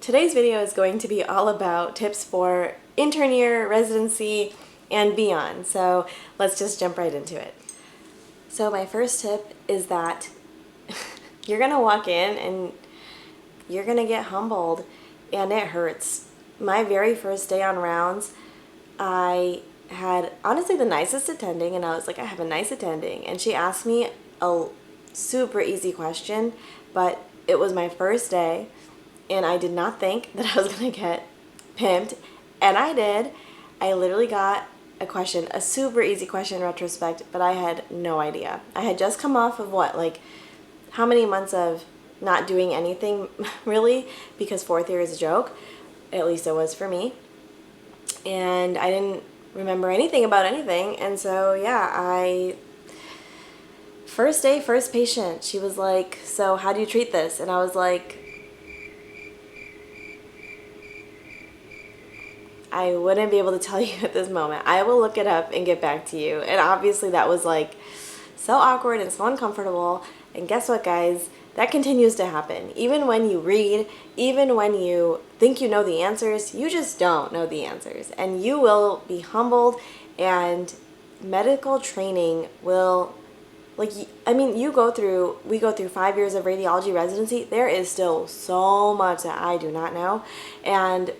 Today's video is going to be all about tips for intern year, residency, and beyond. So let's just jump right into it. So my first tip is that you're gonna walk in and you're gonna get humbled, and it hurts. My very first day on rounds, I had honestly the nicest attending, and I was like, I have a nice attending, and she asked me a super easy question, but it was my first day and I did not think that I was gonna get pimped, and I did. I literally got a question, a super easy question in retrospect, but I had no idea. I had just come off of like how many months of not doing anything really, because fourth year is a joke, at least it was for me, and I didn't remember anything about anything. And so yeah, first day, first patient, she was like, so how do you treat this? And I was like, I wouldn't be able to tell you at this moment. I will look it up and get back to you. And obviously that was like so awkward and so uncomfortable. And guess what, guys? That continues to happen. Even when you read, even when you think you know the answers, you just don't know the answers. And you will be humbled, and medical training will, we go through 5 years of radiology residency. There is still so much that I do not know. And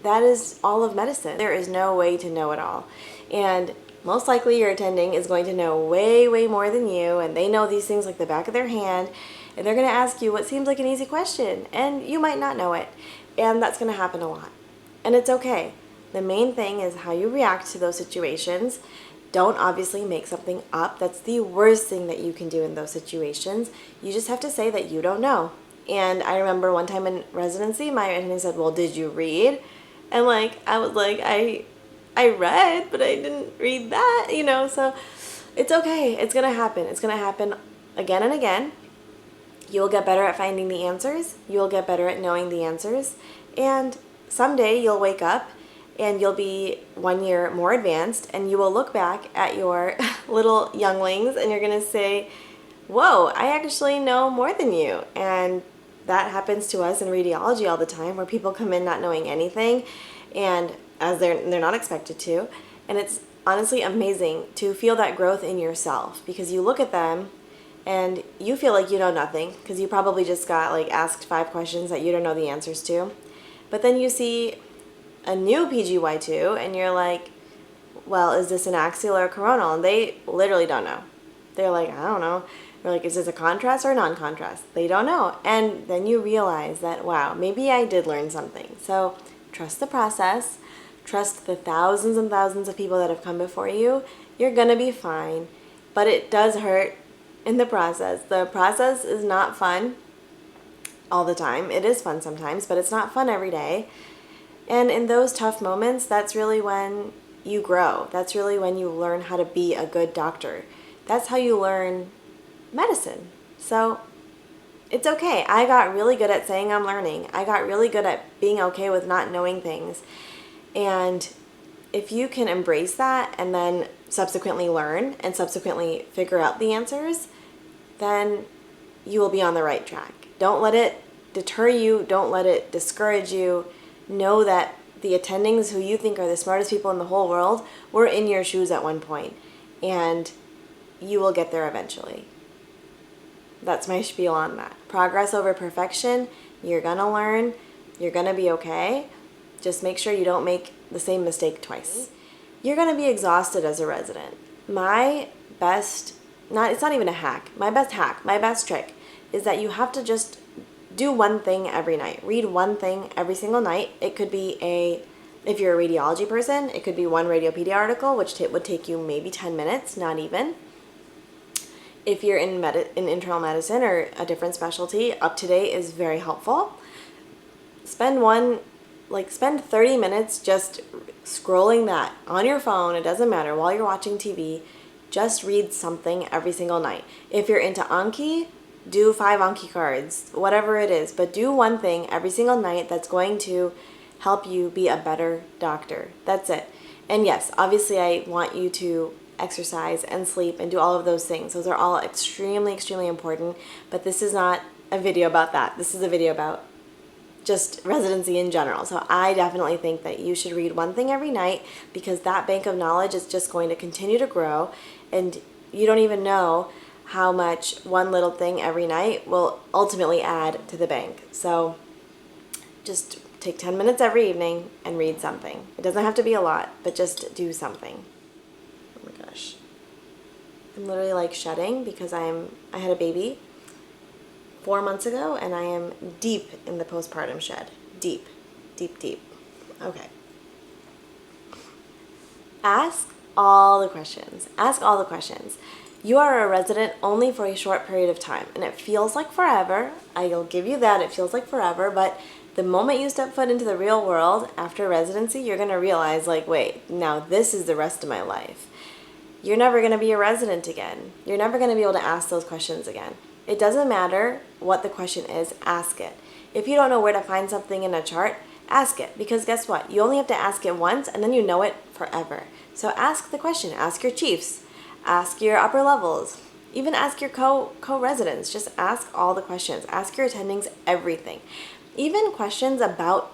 that is all of medicine. There is no way to know it all. And most likely your attending is going to know way, way more than you, and they know these things like the back of their hand, and they're going to ask you what seems like an easy question, and you might not know it. And that's going to happen a lot. And it's okay. The main thing is how you react to those situations. Don't obviously make something up. That's the worst thing that you can do in those situations. You just have to say that you don't know. And I remember one time in residency, my attending said, well, did you read? And I was like, I read, but I didn't read that, so it's okay. It's going to happen. It's going to happen again and again. You'll get better at finding the answers. You'll get better at knowing the answers. And someday you'll wake up and you'll be 1 year more advanced, and you will look back at your little younglings and you're going to say, whoa, I actually know more than you. And that happens to us in radiology all the time, where people come in not knowing anything, and as they're not expected to. And it's honestly amazing to feel that growth in yourself, because you look at them and you feel like you know nothing, because you probably just got asked 5 questions that you don't know the answers to. But then you see a new PGY2 and you're like, well, is this an axial or coronal? And they literally don't know. They're like, I don't know. They're like, is this a contrast or non-contrast? They don't know. And then you realize that, wow, maybe I did learn something. So trust the process. Trust the thousands and thousands of people that have come before you. You're going to be fine. But it does hurt in the process. The process is not fun all the time. It is fun sometimes, but it's not fun every day. And in those tough moments, that's really when you grow. That's really when you learn how to be a good doctor. That's how you learn medicine. So it's okay. I got really good at saying I'm learning. I got really good at being okay with not knowing things. And if you can embrace that and then subsequently learn and subsequently figure out the answers, then you will be on the right track. Don't let it deter you. Don't let it discourage you. Know that the attendings who you think are the smartest people in the whole world were in your shoes at one point, and you will get there eventually. That's my spiel on that. Progress over perfection. You're gonna learn. You're gonna be okay. Just make sure you don't make the same mistake twice. You're gonna be exhausted as a resident. It's not even a hack. My best trick is that you have to just do one thing every night. Read one thing every single night. It could be if you're a radiology person, it could be one Radiopedia article, which would take you maybe 10 minutes, not even. If you're in internal medicine or a different specialty, Up to Date is very helpful. Spend 30 minutes just scrolling that on your phone. It doesn't matter, while you're watching TV. Just read something every single night. If you're into Anki, do 5 Anki cards, whatever it is. But do one thing every single night that's going to help you be a better doctor. That's it. And yes, obviously I want you to exercise and sleep and do all of those things. Those are all extremely, extremely important. But this is not a video about that. This is a video about just residency in general. So I definitely think that you should read one thing every night, because that bank of knowledge is just going to continue to grow, and you don't even know how much one little thing every night will ultimately add to the bank. So just take 10 minutes every evening and read something. It doesn't have to be a lot, but just do something. Oh my gosh. I'm literally like shedding because I had a baby 4 months ago, and I am deep in the postpartum shed. Deep, deep, deep. Okay. Ask all the questions. Ask all the questions. You are a resident only for a short period of time, and it feels like forever. I'll give you that. It feels like forever, but the moment you step foot into the real world after residency, you're going to realize, like, wait, now this is the rest of my life. You're never going to be a resident again. You're never going to be able to ask those questions again. It doesn't matter what the question is, ask it. If you don't know where to find something in a chart, ask it, because guess what? You only have to ask it once, and then you know it forever. So ask the question. Ask your chiefs. Ask your upper levels. Even ask your co-residents. Just ask all the questions. Ask your attendings everything. Even questions about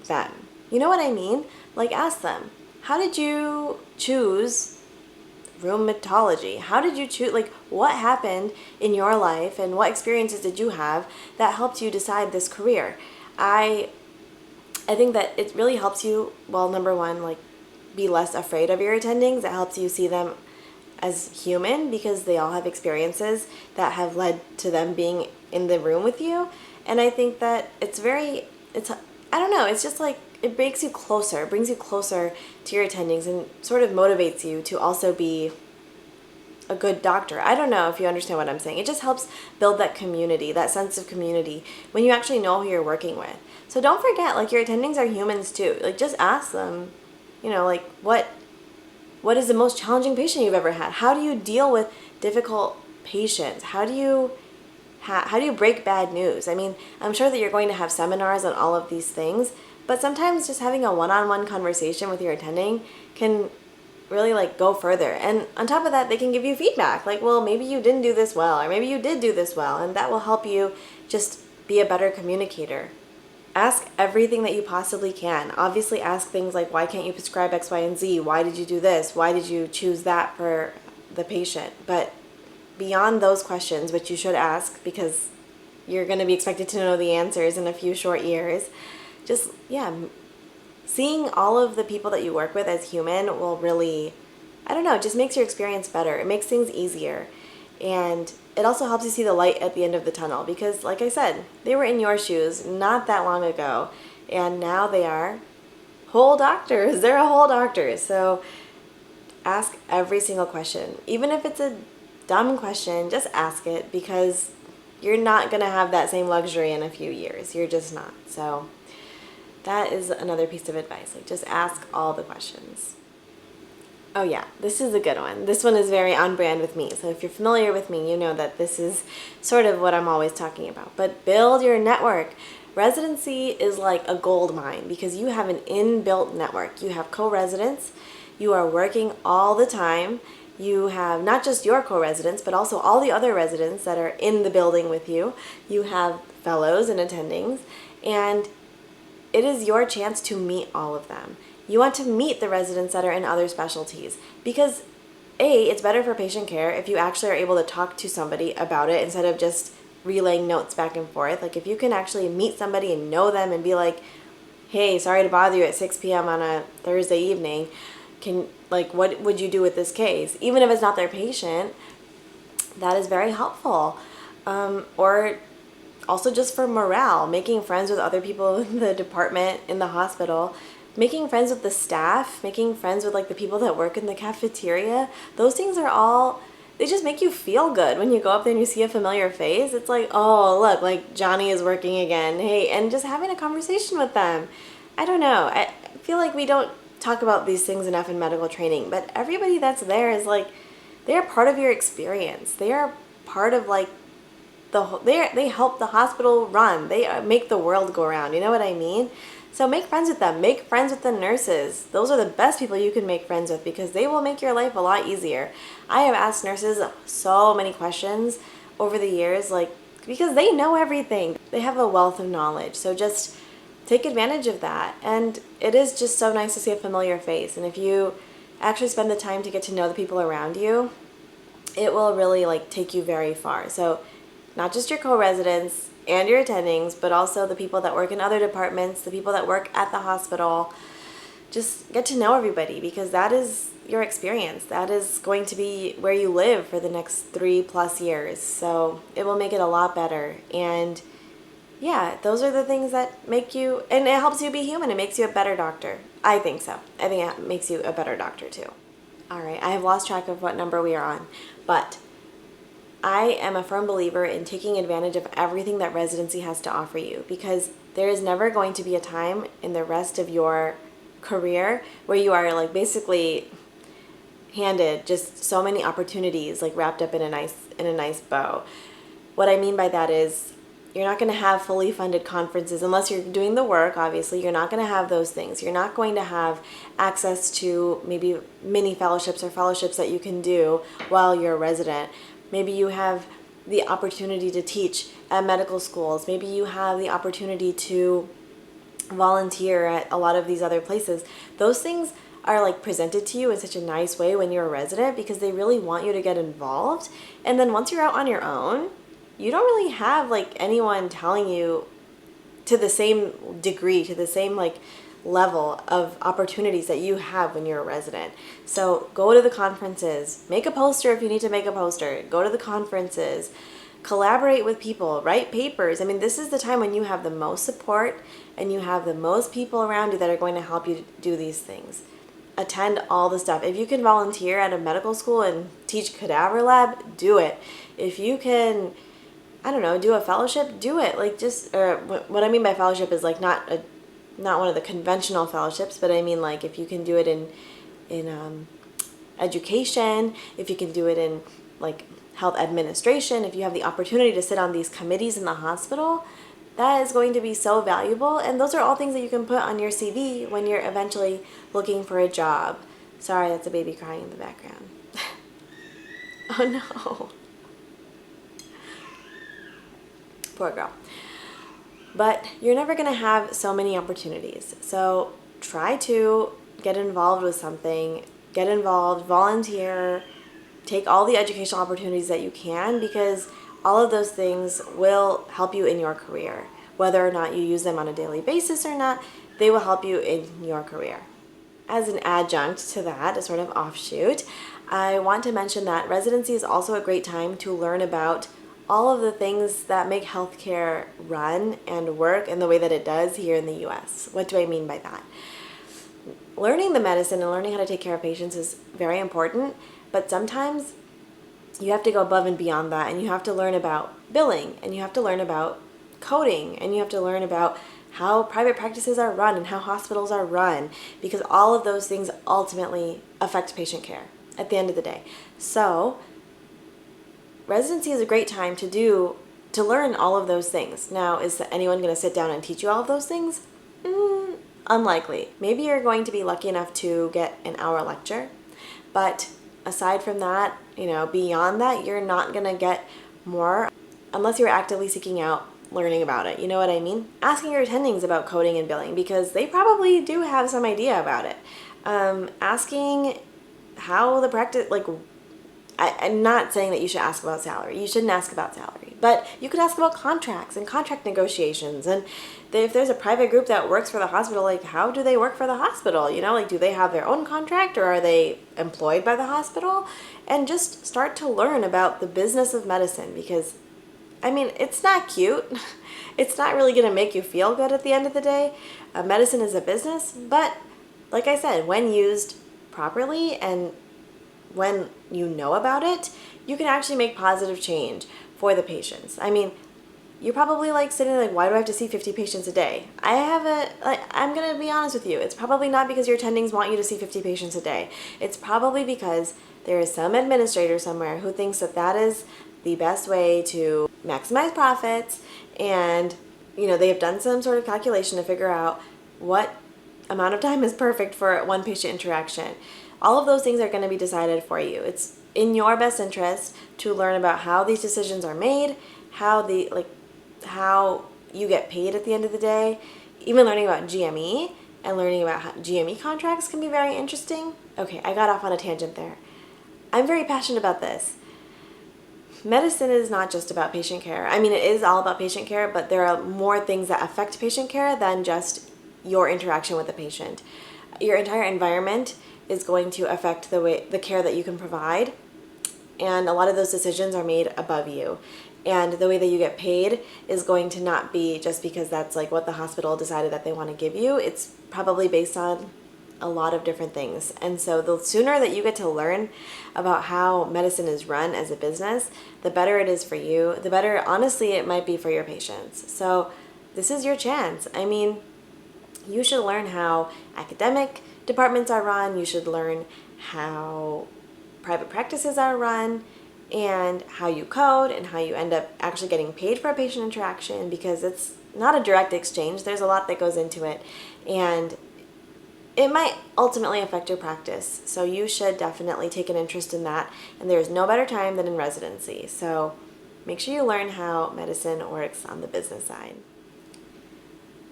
them. You know what I mean? Like, ask them, how did you choose rheumatology? How did you choose, like, what happened in your life and what experiences did you have that helped you decide this career? I think that it really helps you, well, number one, like, be less afraid of your attendings. It helps you see them as human, because they all have experiences that have led to them being in the room with you. And I think that I don't know, it's just like, it makes you closer, brings you closer to your attendings, and sort of motivates you to also be a good doctor. I don't know if you understand what I'm saying. It just helps build that community, that sense of community, when you actually know who you're working with. So don't forget, like, your attendings are humans too. Like, just ask them, you know, like, what is the most challenging patient you've ever had? How do you deal with difficult patients? How do you break bad news? I mean, I'm sure that you're going to have seminars on all of these things, but sometimes just having a one-on-one conversation with your attending can really, like, go further. And on top of that, they can give you feedback. Like, well, maybe you didn't do this well, or maybe you did do this well, and that will help you just be a better communicator. Ask everything that you possibly can. Obviously, ask things like, why can't you prescribe X, Y, and Z? Why did you do this? Why did you choose that for the patient? But beyond those questions, which you should ask because you're going to be expected to know the answers in a few short years, just, yeah, seeing all of the people that you work with as human will really, I don't know, it just makes your experience better. It makes things easier. And it also helps you see the light at the end of the tunnel, because, like I said, they were in your shoes not that long ago, and now they are whole doctors. They're a whole doctor. So ask every single question. Even if it's a dumb question, just ask it, because you're not going to have that same luxury in a few years. You're just not. So that is another piece of advice. Like, just ask all the questions. Oh yeah, this is a good one. This one is very on brand with me. So if you're familiar with me, you know that this is sort of what I'm always talking about. But build your network. Residency is like a gold mine, because you have an inbuilt network. You have co-residents. You are working all the time. You have not just your co-residents, but also all the other residents that are in the building with you. You have fellows and attendings, and it is your chance to meet all of them. You want to meet the residents that are in other specialties, because A, it's better for patient care if you actually are able to talk to somebody about it instead of just relaying notes back and forth. Like, if you can actually meet somebody and know them and be like, hey, sorry to bother you at 6 p.m. on a Thursday evening, what would you do with this case? Even if it's not their patient, that is very helpful. Or also just for morale, making friends with other people in the department, in the hospital, making friends with the staff, making friends with, like, the people that work in the cafeteria. Those things are all, they just make you feel good when you go up there and you see a familiar face. It's like, oh, look, like, Johnny is working again. Hey, and just having a conversation with them. I don't know. I feel like we don't talk about these things enough in medical training, but everybody that's there is, like, they're part of your experience. They are part of, like, they help the hospital run. They make the world go round. You know what I mean? So make friends with them. Make friends with the nurses. Those are the best people you can make friends with, because they will make your life a lot easier. I have asked nurses so many questions over the years, like, because they know everything. They have a wealth of knowledge. So just take advantage of that. And it is just so nice to see a familiar face. And if you actually spend the time to get to know the people around you, it will really like take you very far. So not just your co-residents and your attendings, but also the people that work in other departments, the people that work at the hospital. Just get to know everybody, because that is your experience. That is going to be where you live for the next 3+ years. So it will make it a lot better. And yeah, those are the things that make you, and it helps you be human. It makes you a better doctor. I think so. I think it makes you a better doctor too. All right, I have lost track of what number we are on, but I am a firm believer in taking advantage of everything that residency has to offer you, because there is never going to be a time in the rest of your career where you are like basically handed just so many opportunities like wrapped up in a nice bow. What I mean by that is you're not going to have fully funded conferences unless you're doing the work. Obviously, you're not going to have those things. You're not going to have access to maybe mini fellowships or fellowships that you can do while you're a resident. Maybe you have the opportunity to teach at medical schools. Maybe you have the opportunity to volunteer at a lot of these other places. Those things are like presented to you in such a nice way when you're a resident, because they really want you to get involved. And then once you're out on your own, you don't really have like anyone telling you to the same degree, to the same like level of opportunities that you have when you're a resident. So go to the conferences, make a poster if you need to make a poster, go to the conferences, collaborate with people, write papers. I mean, this is the time when you have the most support and you have the most people around you that are going to help you do these things. Attend all the stuff. If you can volunteer at a medical school and teach cadaver lab, do it. If you can, I don't know, do a fellowship, do it. Like just, what I mean by fellowship is like not one of the conventional fellowships, but I mean like if you can do it in education, if you can do it in like health administration, if you have the opportunity to sit on these committees in the hospital, that is going to be so valuable. And those are all things that you can put on your CV when you're eventually looking for a job. Sorry, that's a baby crying in the background. Oh no. Poor girl. But you're never going to have so many opportunities. So try to get involved with something, get involved, volunteer, take all the educational opportunities that you can, because all of those things will help you in your career. Whether or not you use them on a daily basis or not, they will help you in your career. As an adjunct to that, a sort of offshoot, I want to mention that residency is also a great time to learn about all of the things that make healthcare run and work in the way that it does here in the US. What do I mean by that? Learning the medicine and learning how to take care of patients is very important, but sometimes you have to go above and beyond that, and you have to learn about billing, and you have to learn about coding, and you have to learn about how private practices are run and how hospitals are run, because all of those things ultimately affect patient care at the end of the day. So residency is a great time to learn all of those things. Now, is anyone going to sit down and teach you all of those things? Unlikely. Maybe you're going to be lucky enough to get an hour lecture, but aside from that, beyond that, you're not going to get more unless you're actively seeking out learning about it. You know what I mean? Asking your attendings about coding and billing, because they probably do have some idea about it. Asking how the practice, I'm not saying that you should ask about salary. You shouldn't ask about salary. But you could ask about contracts and contract negotiations. And if there's a private group that works for the hospital, how do they work for the hospital? Do they have their own contract, or are they employed by the hospital? And just start to learn about the business of medicine, because, it's not cute. It's not really going to make you feel good at the end of the day. Medicine is a business, but like I said, when used properly and when you know about it, you can actually make positive change for the patients. You're probably sitting there why do I have to see 50 patients a day? I'm going to be honest with you. It's probably not because your attendings want you to see 50 patients a day. It's probably because there is some administrator somewhere who thinks that that is the best way to maximize profits, and they have done some sort of calculation to figure out what amount of time is perfect for one patient interaction. All of those things are going to be decided for you. It's in your best interest to learn about how these decisions are made, how you get paid at the end of the day, even learning about GME and learning about how GME contracts can be very interesting. Okay, I got off on a tangent there. I'm very passionate about this. Medicine is not just about patient care. I mean, it is all about patient care, but there are more things that affect patient care than just your interaction with the patient. Your entire environment is going to affect the care that you can provide, and a lot of those decisions are made above you. And the way that you get paid is going to not be just because that's like what the hospital decided that they want to give you. It's probably based on a lot of different things. And so the sooner that you get to learn about how medicine is run as a business, the better it is for you, the better, honestly, it might be for your patients. So this is your chance. I mean, you should learn how academic departments are run. You should learn how private practices are run, and how you code and how you end up actually getting paid for a patient interaction, because it's not a direct exchange. There's a lot that goes into it, and it might ultimately affect your practice. So you should definitely take an interest in that, and there's no better time than in residency. So make sure you learn how medicine works on the business side.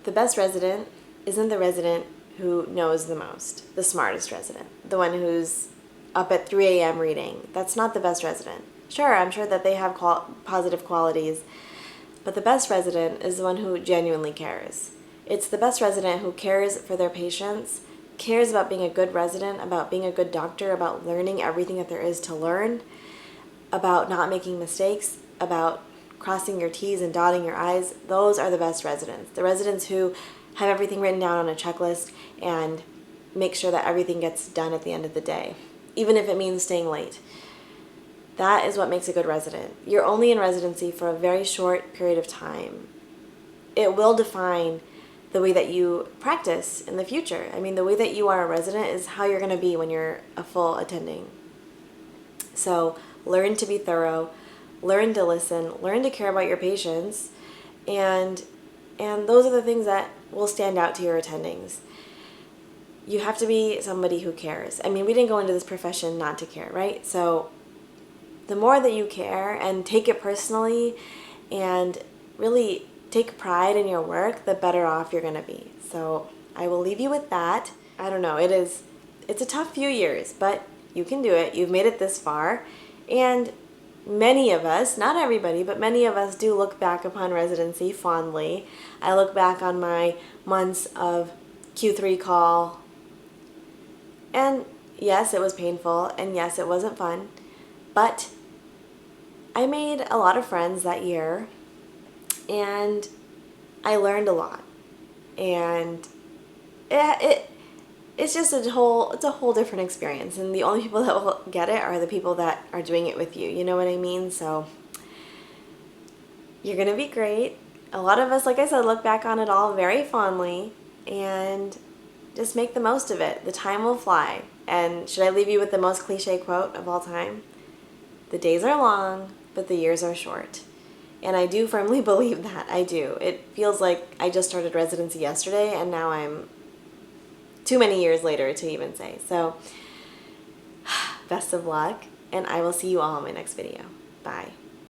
The best resident isn't the resident who knows the most, the smartest resident, the one who's up at 3 a.m. reading. That's not the best resident. Sure, I'm sure that they have positive qualities, but the best resident is the one who genuinely cares. It's the best resident who cares for their patients, cares about being a good resident, about being a good doctor, about learning everything that there is to learn, about not making mistakes, about crossing your T's and dotting your I's. Those are the best residents. The residents who have everything written down on a checklist and make sure that everything gets done at the end of the day, even if it means staying late. That is what makes a good resident. You're only in residency for a very short period of time. It will define the way that you practice in the future. I mean, the way that you are a resident is how you're going to be when you're a full attending. So learn to be thorough, learn to listen, learn to care about your patients, and those are the things that will stand out to your attendings. You have to be somebody who cares. I mean, we didn't go into this profession not to care, right? So the more that you care and take it personally and really take pride in your work, the better off you're going to be. So I will leave you with that. I don't know, it's a tough few years, but you can do it. You've made it this far. And many of us, not everybody, but many of us do look back upon residency fondly. I look back on my months of Q3 call, and yes, it was painful, and yes, it wasn't fun, but I made a lot of friends that year, and I learned a lot, and it's just a whole different experience, and the only people that will get it are the people that are doing it with you. You know what I mean? So you're gonna be great. A lot of us, like I said, look back on it all very fondly, and just make the most of it. The time will fly. And should I leave you with the most cliche quote of all time? The days are long, but the years are short. And I do firmly believe that. I do. It feels like I just started residency yesterday, and now I'm too many years later to even say. So, best of luck, and I will see you all in my next video. Bye.